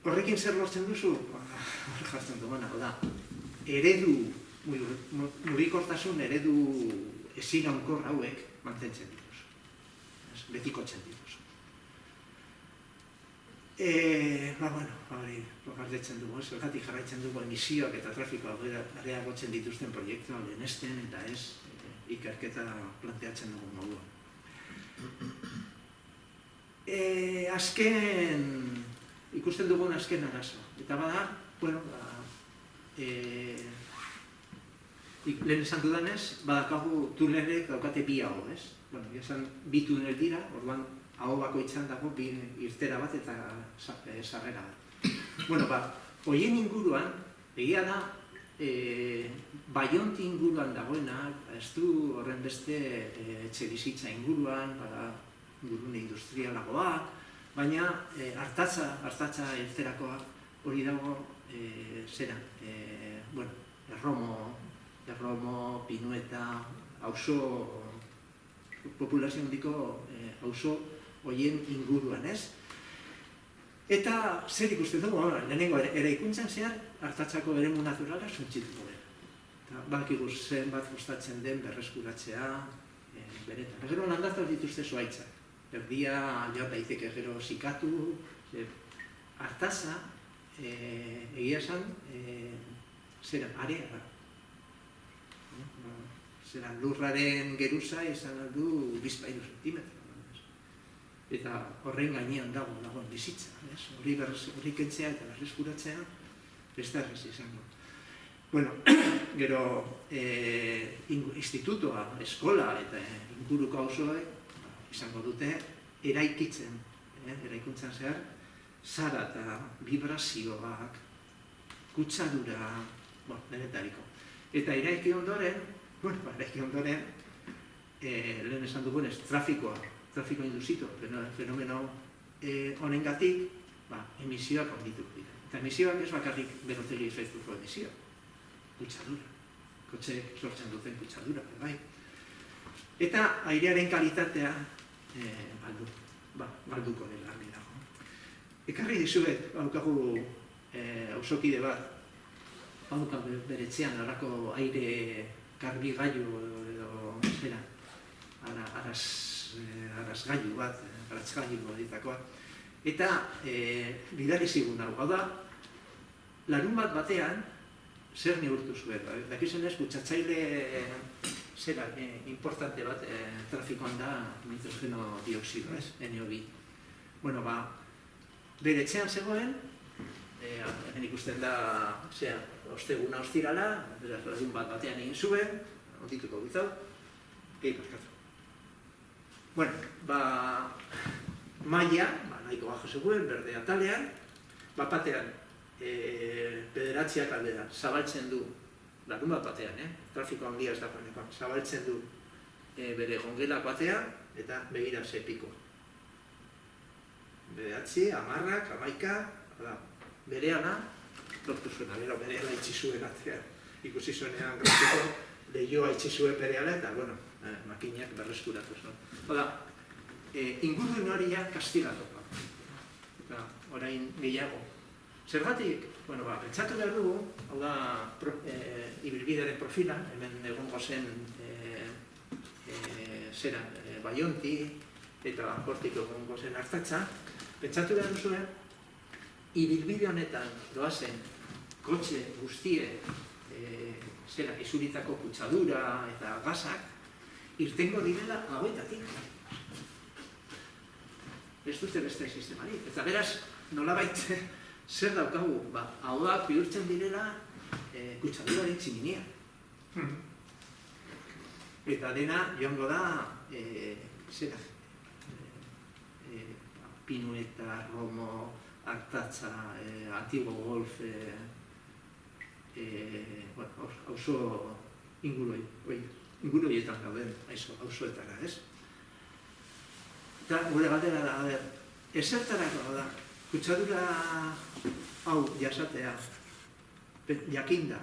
Horrekin zer lortzen duzu? Jartzen duena, da. Eredu, mugikortasun eredu eziraunkor hauek mantentzen dituzu. Betikotzen dituzu. Hori, galdetzen dugu, zergatik jarraitzen dugu emisioak eta trafikoa areagotzen dituzten proiektua lehenesten eta ez ikerketa planteatzen dugu moduan. Ikusten dugun azken arazo. Eta bada, lehen esan dudanez, badakagu tunelek daukate bi aho, ez? Bi tunel dira, orduan aho bakoitzan dago bi irtera bat eta sarrera bat. Horien inguruan, egia da, Baionti inguruan dagoena, ez du horren beste etxe bizitza inguruan, ingurune industrialagoak, baina hartatza irterakoa hori dago Erromo, Pinueta, populazio handiko auzo horien inguruan, ez? Eta zer ikusten dugu, lehenengo eraikuntzan zehar, hartatzako eremu naturala suntsituko dela. Badakigu zenbat gustatzen den berreskuratzea, beretan. Gero landatu dituzte zuaitzak. Erdia, joan daiteke gero sikatu, hartaza, egia esan, area da. Lurraren geruza izan du 2 zentimetro. Eta horren gainean dagoen bizitza. Hori kentzea eta berreskuratzea, ez da errez izango. Gero, institutoa, eskola eta inguruko auzoek izango dute eraikuntzan zehar, zara eta vibrazioak, kutsadura, denetariko. Eta eraiki ondoren, lehen esan dugunez, trafiko induzito, fenomeno honengatik, emisioak ondituko dira. Eta emisioak ez bakarrik berotegi efektuko emisioak, kutsadura, kotxeek sortzen duten kutsadura, bai. Eta airearen kalitatea balduko dela argi dago. Ekarri dizuet, daukagu auzokide bat, daukagu bere etxean halako aire garbigailu edo zera, arazgailu bat, aratzgailu ditakoa. Eta bidali zigun hau da, larun bat batean, zer neurtu zuen. Dakizen ez, kutsatzaile importante bat trafikoan da nitrogeno dioxido, ez? NO2. Bere etxean zegoen, hemen ikusten da, osteguna ostirala, larun bat batean egin zuen, ondituko bizau, gehi paskatu. Maia, nahiko bajo zegoen, berde atalean, batean, bederatziak aldera, zabaltzen du, larun bat batean, trafiko handia ez da panekoan, zabaltzen du bere gongelak batean, eta begira ze piko. Bederatzi, 10, 11, bereana, lortu zuena, bereala itxizuen atean. Ikusi zuenean grafiko, lehioa itxizuen bereala, eta, makinak berreskuratu zuen. Inguruen horia kastigatuko. Orain gehiago. Zergatik, pentsatu behar dugu, hau da, ibilbidearen profila, hemen egongo zen Baionti, eta hortik egongo zen hartatza, pentsatu behar duzuen, ibilbide honetan doazen kotxe guztie izuritako kutsadura eta gazak irtengo direla hauetatik. Ez dute beste sistemarik. Eta beraz, nolabait zer daukagu, hauak bihurtzen direla kutsaduraren tximinia. Eta dena joango da Pinueta, Romo, Artatza, Antigo Golf, auzo inguruetan gauden, auzoetara, ez? Eta gure galdera da, ezertarako da, kutsadura hau jasatea, jakinda,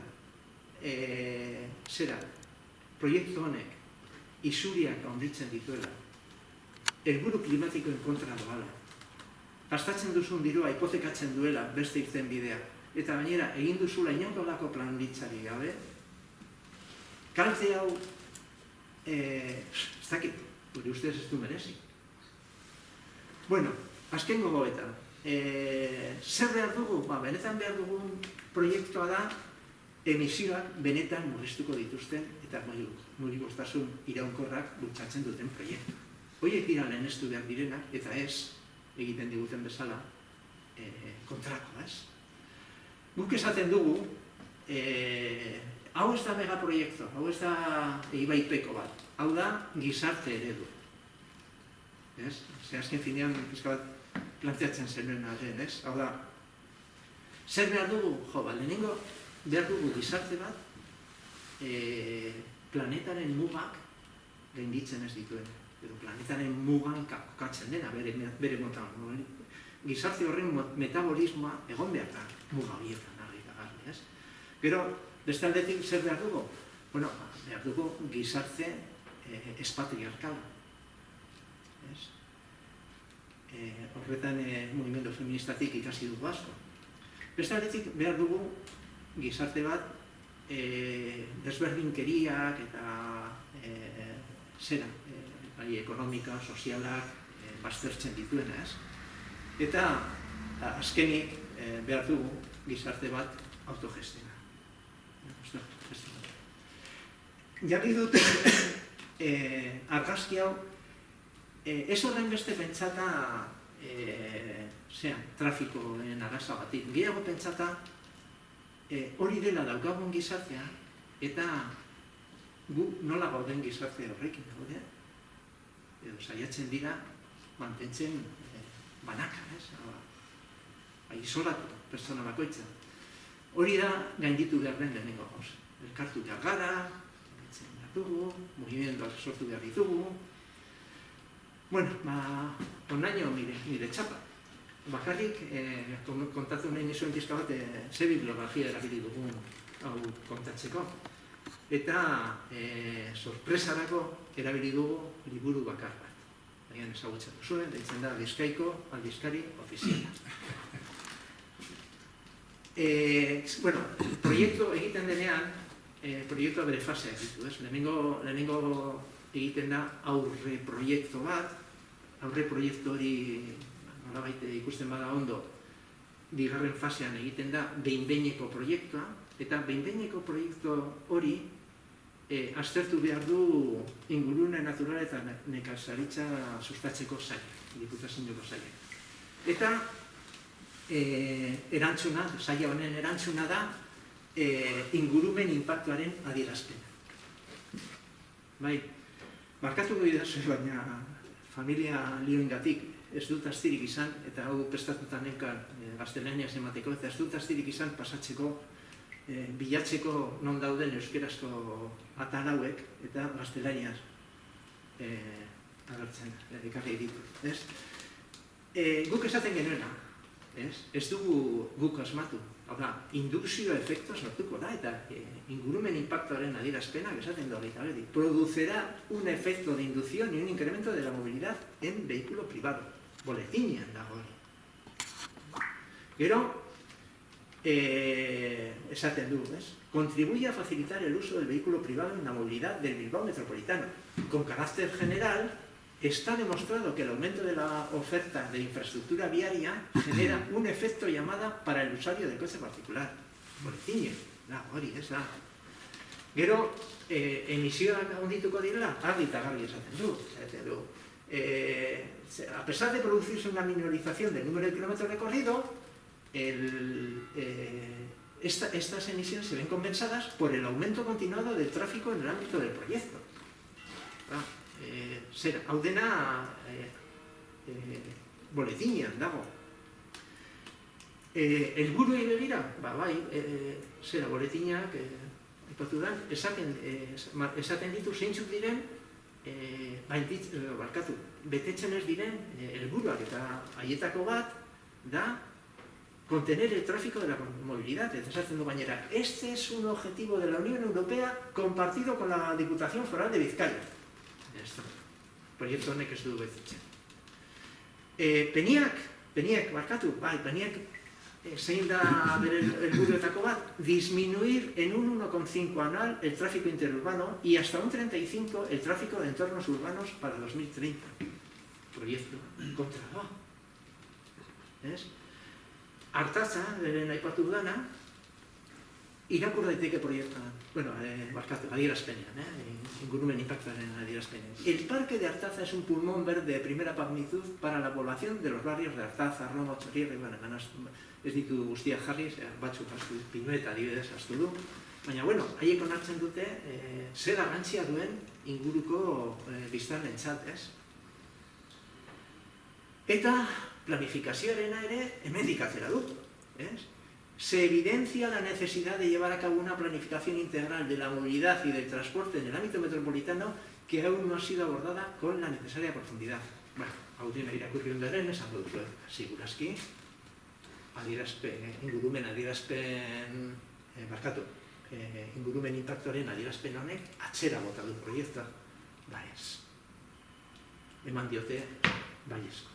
proiektu honek, isuriak handitzen dituela, helburu klimatikoen kontra doala, gastatzen duzun dirua hipotekatzen duela beste irten bidea, eta gainera egin duzula inonkolako plangintzari gabe, kalte hau, ez dakit, gure ustez ez du merezi. Bueno, azken gogoeta. Zer behar dugu? Benetan behar dugun proiektua da emisioak benetan murriztuko dituzten eta mugikortasun iraunkorrak bultzatzen duten proiektu. Horiek dira lehenestu behar direnak, eta ez, egiten diguten bezala, kontrako, ez? Guk esaten dugu, hau ez da megaproiektu, hau ez da ibaipeko bat, hau da gizarte eredu. Ze azken finean, pizka bat planteatzen zenuen arren, ez? Hau da, zer behar dugu? Lehenengo, behar dugu gizarte bat, planetaren mugak gainditzen ez dituen. Edo planetaren mugan kokatzen dena, bere motan. Gizarte horren metabolismoa egon behar da, muga horietan argi, ez? Gero, beste aldetik zer behar dugu? Bueno, behar dugu gizarte espatriarkala. Horretan mugimendu feministatik ikasi dugu asko. Beste aldetik behar dugu gizarte bat desberdinkeriak eta zera, ekonomika, sozialak baztertzen dituena, ez? Eta azkenik behar dugu gizarte bat autogestiona. Jarri dut argazki hau ez horren beste pentsata trafikoen araza batik. Gehiago pentsata hori dela daukagun gizartea eta gu nola gauden gizarte horrekin gaude. Edo saiatzen dira mantentzen banaka, isolatu pertsona bakoitza. Hori da gainditu behar den lehenengo gauz. Elkartu behar gara, gainditzen behar dugu, mugimenduak sortu behar ditugu. Bueno, onaino nire txapa. Bakarrik, kontatu nahi nizuen pizka bat, ze bibliografia erabili dugun hau kontatzeko. Eta sorpresarako erabili dugu liburu bakar bat. Agian ezagutzen duzuen, deitzen da Bizkaiko aldizkari ofiziala. Bueno, proiektu egiten denean, proiektua bere faseak ditu, ez? Lehenengo egiten da aurre proiektu bat, aurre proiektu hori nolabait ikusten bada ondo, bigarren fasean egiten da behin-behineko proiektua, eta behin-behineko proiektu hori aztertu behar du ingurune natural eta nekazaritza sustatzeko saila, diputazioko saila. Eta erantzuna, saila honen erantzuna da ingurumen inpaktuaren adierazpena. Bai, markatuko didazu, baina familia lioengatik ez dut astirik izan, eta hau prestatuta neukan gaztelaniaz emateko, eta ez dut astirik izan pasatzeko bilatzeko non dauden euskerazko atal hauek eta gaztelaniaz agertzen, ekarri ditu. Guk esaten genuena, ez dugu guk asmatu. Hau da, indukzio efektu sortuko da, eta ingurumen impactoaren adierazpenak esaten da horita beti. Producerá un efecto de inducción y un incremento de la movilidad en vehículo privado. Boletinean dago hori. Gero, esaten du, contribuye a facilitar el uso del vehículo privado en la movilidad del Bilbao metropolitano. Con carácter general, está demostrado que el aumento de la oferta de infraestructura viaria genera un efecto llamada para el usuario del coche particular. Boletine, hori, esa. Gero, emisioak handituko direla, argi eta garbi esaten du. A pesar de producirse una minorización del número de kilómetros recorridos, estas emisiones se ven compensadas por el aumento continuado del tráfico en el ámbito del proyecto. Hau dena boletinean dago. Helburuei begira, bai, boletinak aipatu da, esaten ditu zeintzuk diren, betetzen ez diren helburuak, eta haietako bat da contener el tráfico de la movilidad. Esaten du gainera, este es un objetivo de la Unión Europea compartido con la Diputación Foral de Bizkaia. Proiektu honek ez du betetzen. Peniak Peniek, barkatu, bai, Peniek zein da bere helburuetako bat, disminuir en un 1,5 anual el tráfico interurbano y hasta un 35 el tráfico de entornos urbanos para 2030. Proiektu kontra. Artatza, beren aipatu dana, irakur daiteke proiektuan, barkatu, adierazpenean, ingurumen impactaren adierazpenean. El parque de Artaza es un pulmón verde de primera magnitud para la población de los barrios de Artaza, Roma, Txorierri, ez ditu guztiak jarri, batzuk astu, Pinueta adibidez astu du, baina, haiek onartzen dute zer garrantzia duen inguruko biztanlentzat, ez? Eta planifikazioarena ere hemendik atera dut, ez? Se evidencia la necesidad de llevar a cabo una planificación integral de la movilidad y del transporte en el ámbito metropolitano que aún no ha sido abordada con la necesaria profundidad. Hau dena irakurri ondaren, esango duzu, seguraski, ingurumen adierazpen, ingurumen impactoaren adierazpen honek atzera bota du proiektua. Ez. Eman diote, baiezko.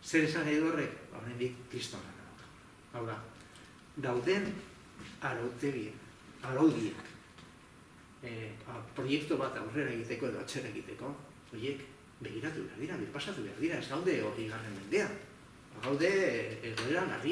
Zer esan nahi du horrek? Horrendik kriston gana dauka. Hau da, dauden araudiak proiektu bat aurrera egiteko edo atzera egiteko, horiek begiratu behar dira, birpasatu behar dira, ez gaude 20. mendean. Gaude egoera larria